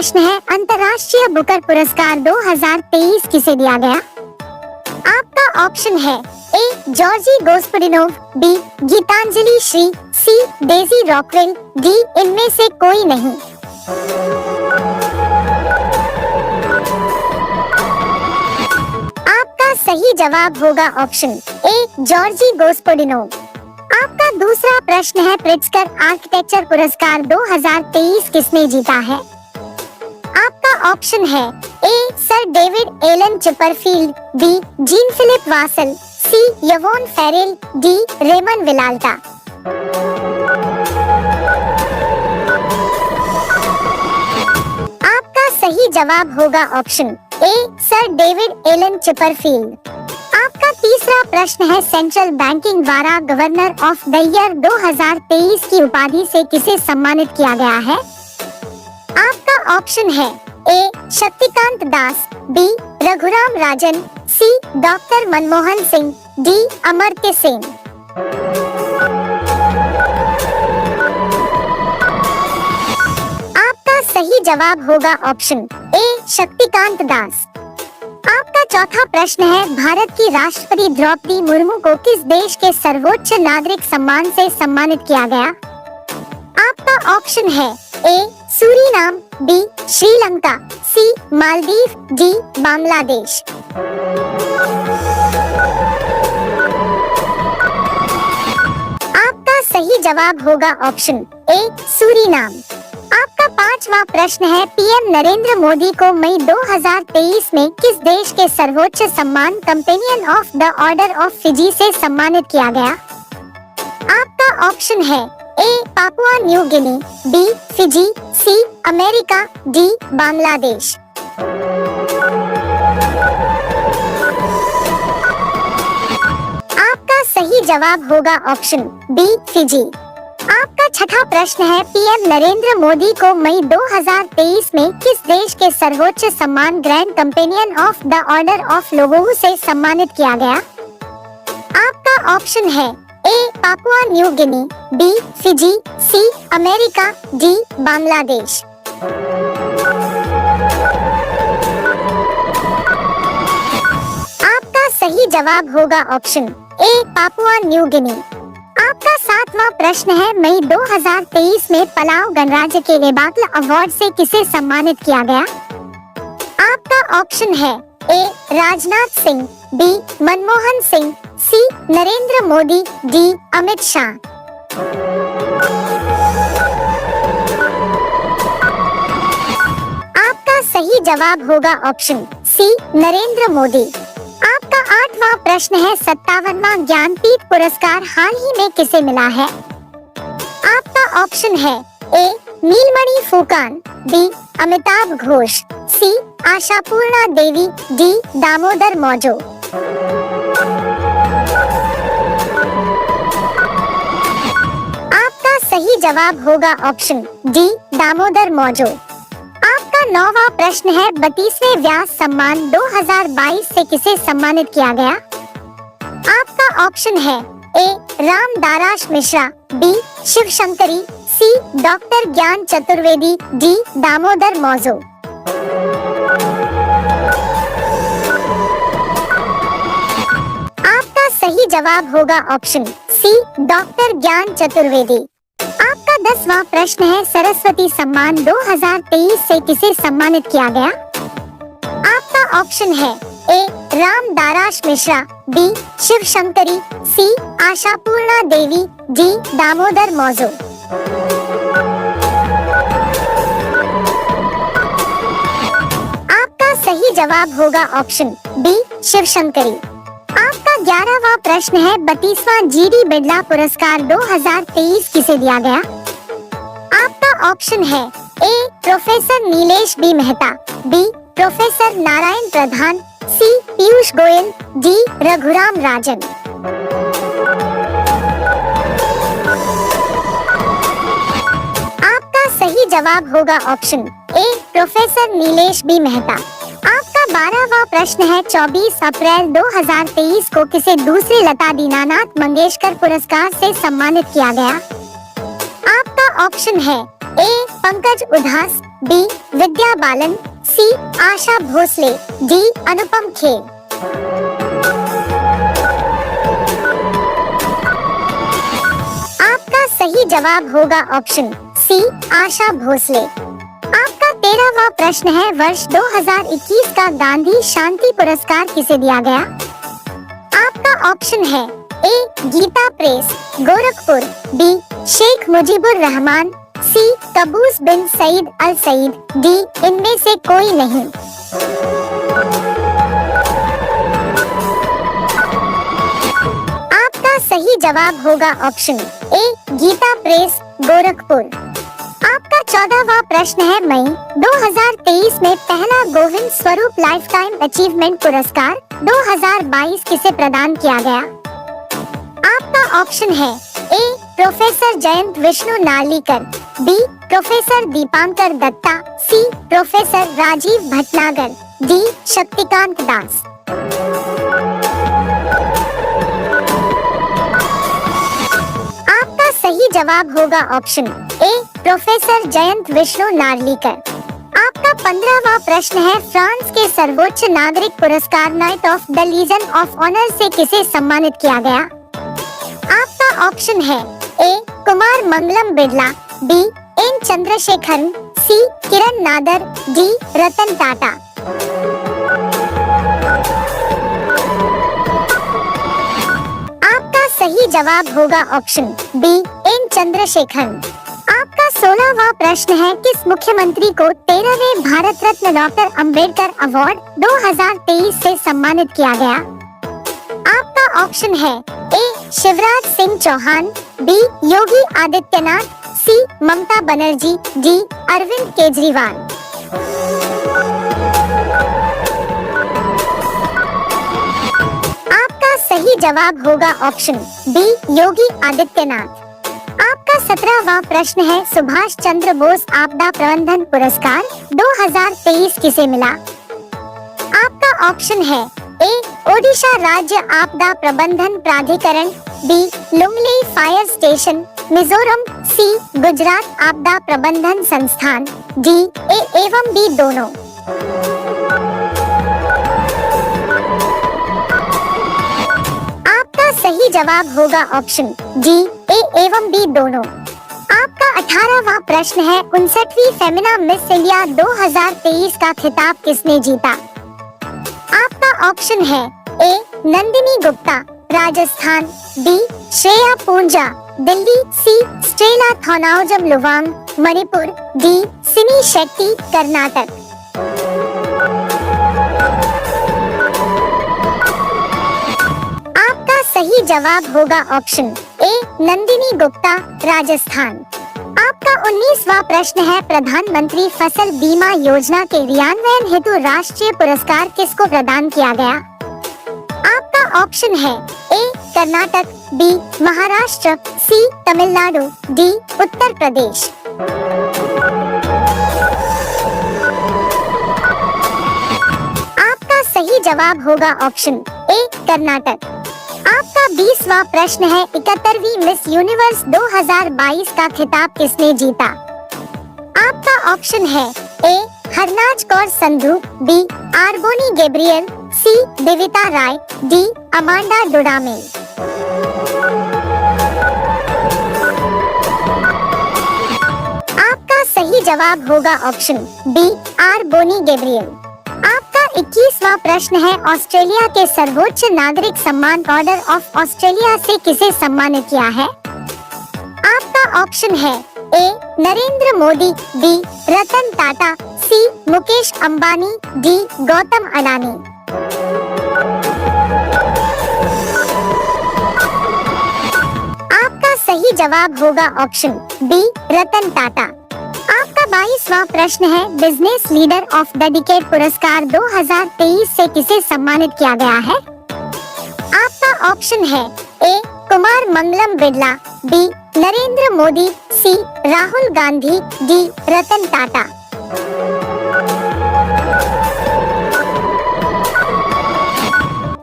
प्रश्न है, अंतर्राष्ट्रीय बुकर पुरस्कार 2023 किसे दिया गया? आपका ऑप्शन है ए जॉर्जी गोस्परिनोव, बी गीतांजलि श्री, सी डेजी रॉकवेल, डी इनमें से कोई नहीं। आपका सही जवाब होगा ऑप्शन ए जॉर्जी गोस्परिनोव। आपका दूसरा प्रश्न है, प्रिट्जकर आर्किटेक्चर पुरस्कार 2023 किसने जीता है? आपका ऑप्शन है A sir David Alan Chipperfield, B Jean Philippe Vassal, C Yvonne Farrell, D Ramon Vilalta. आपका सही जवाब होगा option A sir David Alan Chipperfield. आपका तीसरा प्रश्न है, सेंट्रल बैंकिंग द्वारा गवर्नर ऑफ द ईयर 2023 की उपाधि से किसे सम्मानित किया गया है? आपका ऑप्शन है ए शक्तिकांत दास, बी रघुराम राजन, सी डॉक्टर मनमोहन सिंह, डी अमर्त्य सेन। आपका सही जवाब होगा ऑप्शन ए शक्तिकांत दास। आपका चौथा प्रश्न है, भारत की राष्ट्रपति द्रौपदी मुर्मू को किस देश के सर्वोच्च नागरिक सम्मान से सम्मानित किया गया? आपका ऑप्शन है ए सूरीनाम, बी श्रीलंका, सी मालदीव, डी बांग्लादेश। आपका सही जवाब होगा ऑप्शन ए सूरीनाम। आपका पांचवा प्रश्न है, पीएम नरेंद्र मोदी को मई 2023 में किस देश के सर्वोच्च सम्मान companion of the order of Fiji से सम्मानित किया गया? आपका ऑप्शन है A Papua New Guinea, B Fiji, C America, D Bangladesh. आपका सही जवाब होगा ऑप्शन बी फिजी। आपका छठा प्रश्न है, पीएम नरेंद्र मोदी को मई 2023 में किस देश के सर्वोच्च सम्मान grand companion of the order of Logohu से सम्मानित किया गया? आपका ऑप्शन है A Papua New Guinea, B Fiji, C America, D Bangladesh. आपका सही जवाब होगा option A Papua New Guinea. आपका सातवां प्रश्न है, मई 2023 में पलाव गणराज्य के लेबाकला अवार्ड से किसे सम्मानित किया गया? आपका ऑप्शन है ए राजनाथ सिंह, बी मनमोहन सिंह, सी नरेंद्र मोदी, डी अमित शाह। आपका सही जवाब होगा ऑप्शन सी नरेंद्र मोदी। आपका आठवां प्रश्न है, 57वां ज्ञानपीठ पुरस्कार हाल ही में किसे मिला है? आपका ऑप्शन है ए नीलमणि फूकान, बी अमिताभ घोष, सी आशापूर्णा देवी, डी दामोदर मौजो। आपका सही जवाब होगा ऑप्शन डी दामोदर मौजो। आपका नौवां प्रश्न है, 32वें व्यास सम्मान 2022 से किसे सम्मानित किया गया? आपका ऑप्शन है ए राम दाराश मिश्रा, बी शिव शंकरी, सी डॉक्टर ज्ञान चतुर्वेदी, डी दामोदर मौजो। आपका सही जवाब होगा ऑप्शन सी डॉक्टर ज्ञान चतुर्वेदी। आपका 10वां प्रश्न है, सरस्वती सम्मान 2023 से किसे सम्मानित किया गया? आपका ऑप्शन है ए राम दाराश मिश्रा, बी शिव शंकरी, सी आशापूर्णा देवी, डी दामोदर मौजो। आपका सही जवाब होगा ऑप्शन बी शिव शंकरी। आपका 11वां प्रश्न है, 32वां जीडी बिड़ला पुरस्कार 2023 किसे दिया गया? आपका ऑप्शन है A professor Nilesh B Mehta, B professor Narayan Pradhan, C Piyush Goyal, D Raghuram Rajan. आपका सही जवाब होगा option A professor Nilesh B Mehta. आपका 12वां प्रश्न है, 24 अप्रैल 2023 को किसे दूसरे लता दीनानाथ मंगेशकर पुरस्कार से सम्मानित किया गया? आपका ऑप्शन है ए पंकज उधास, बी विद्या बालन, सी आशा भोसले, डी अनुपम खेर। आपका सही जवाब होगा ऑप्शन सी आशा भोसले। आपका 13वां प्रश्न है, वर्ष 2021 का गांधी शांति पुरस्कार किसे दिया गया? आपका ऑप्शन है A Gita Press Gorakhpur, B Sheikh Mujibur Rahman, C Qaboos bin Said al Said, D इनमें से कोई नहीं। आपका सही जवाब होगा ऑप्शन ए गीता प्रेस गोरखपुर। आपका 14वां प्रश्न है, मई 2023 में पहला गोविंद स्वरूप लाइफटाइम अचीवमेंट पुरस्कार 2022 किसे प्रदान किया गया? आपका ऑप्शन है A professor Jayant Vishnu Narlikar, B professor Dipankar Datta, C professor Rajiv Bhatnagar, D Shaktikanta Das. आपका सही जवाब होगा option A professor Jayant Vishnu Narlikar. आपका 15वां प्रश्न है, फ्रांस के सर्वोच्च नागरिक पुरस्कार knight of the legion of honour से किसे सम्मानित किया गया? आपका ऑप्शन है A Kumar Mangalam Birla, B N Chandrasekaran, C Kiran Nadar, D Ratan Tata. आपका सही जवाब होगा ऑप्शन बी एन चंद्रशेखरन। आपका 16वां प्रश्न है, किस मुख्यमंत्री को 13वें भारत रत्न डॉक्टर अंबेडकर अवार्ड 2023 से सम्मानित किया गया? आपका ऑप्शन है ए शिवराज सिंह चौहान, बी योगी आदित्यनाथ, सी ममता बनर्जी, डी अरविंद केजरीवाल। आपका सही जवाब होगा ऑप्शन बी योगी आदित्यनाथ। आपका 17वां प्रश्न है, सुभाष चंद्र बोस आपदा प्रबंधन पुरस्कार 2023 किसे मिला? आपका ऑप्शन है ए ओडिशा राज्य आपदा प्रबंधन प्राधिकरण, B Lunglei fire station Mizoram, C Gujarat आपदा प्रबंधन संस्थान, डी ए एवं बी दोनों। आपका सही जवाब होगा ऑप्शन डी ए एवं बी दोनों। आपका 18वां प्रश्न है, 59वीं फेमिना मिस इंडिया 2023 का खिताब किसने जीता? आपका ऑप्शन है ए नंदिनी गुप्ता राजस्थान, बी श्रेया पूंजा दिल्ली, सी स्टेला थोनाउजम लुवांग मणिपुर, डी सिमी शेट्टी कर्नाटक। आपका सही जवाब होगा ऑप्शन ए नंदिनी गुप्ता राजस्थान। आपका 19वां प्रश्न है, प्रधानमंत्री फसल बीमा योजना के क्रियान्वयन हेतु राष्ट्रीय पुरस्कार किसको प्रदान किया गया? आपका ऑप्शन है ए कर्नाटक, बी महाराष्ट्र, सी तमिलनाडु, डी उत्तर प्रदेश। आपका सही जवाब होगा ऑप्शन ए कर्नाटक। आपका 20वां प्रश्न है, 71वीं मिस यूनिवर्स 2022 का खिताब किसने जीता? आपका ऑप्शन है ए हरनाज कौर संधू, बी आरबोनी गैब्रियल, सी देविता राय, डी अमांडा डोडामेल। आपका सही जवाब होगा ऑप्शन बी आरबोनी गैब्रियल। आपका 21वां प्रश्न है, ऑस्ट्रेलिया के सर्वोच्च नागरिक सम्मान ऑर्डर ऑफ ऑस्ट्रेलिया से किसे सम्मानित किया है? आपका ऑप्शन है ए नरेंद्र मोदी, बी रतन टाटा, सी मुकेश अंबानी, डी गौतम अडानी। आपका सही जवाब होगा ऑप्शन बी रतन टाटा। आपका 22वां प्रश्न है, business leader of the decade पुरस्कार 2023 से किसे सम्मानित किया गया है? आपका ऑप्शन है A Kumar Mangalam Birla, B Narendra Modi, C Rahul Gandhi, D Ratan Tata.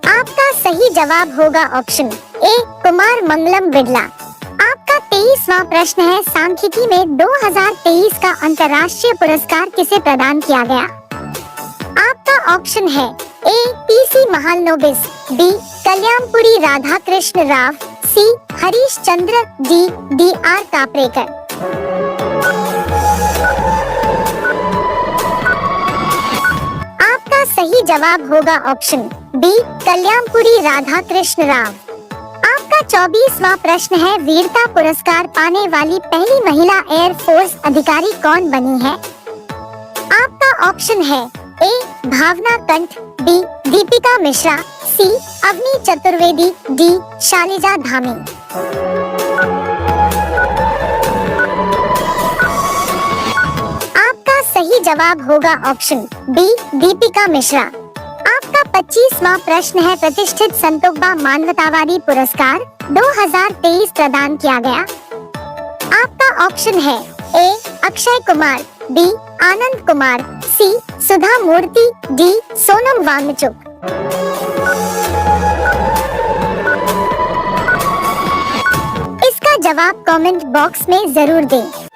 आपका सही जवाब होगा ऑप्शन ए कुमार मंगलम बिरला। आपका 23वां प्रश्न है, सांख्यिकी में 2023 का अंतर्राष्ट्रीय पुरस्कार किसे प्रदान किया गया? आपका ऑप्शन है ए पीसी महालनोबिस, बी कल्याणपुरी राधाकृष्ण राव, सी हरीश चंद्र, डी डी.आर. कापरेकर। आपका सही जवाब होगा ऑप्शन बी कल्याणपुरी राधाकृष्ण राव। आपका 24वां प्रश्न है, वीरता पुरस्कार पाने वाली पहली महिला एयरफोर्स अधिकारी कौन बनी है? आपका ऑप्शन है ए भावना कंठ, बी दीपिका मिश्रा, सी अवनी चतुर्वेदी, डी शालिजा धामी। आपका सही जवाब होगा ऑप्शन बी दीपिका मिश्रा। आपका 25वां प्रश्न है, प्रतिष्ठित संतोबा मानवतावादी पुरस्कार 2023 प्रदान किया गया। आपका ऑप्शन है ए अक्षय कुमार, बी आनंद कुमार, सी सुधा मूर्ति, डी सोनम वांगचुक। इसका जवाब कमेंट बॉक्स में जरूर दें।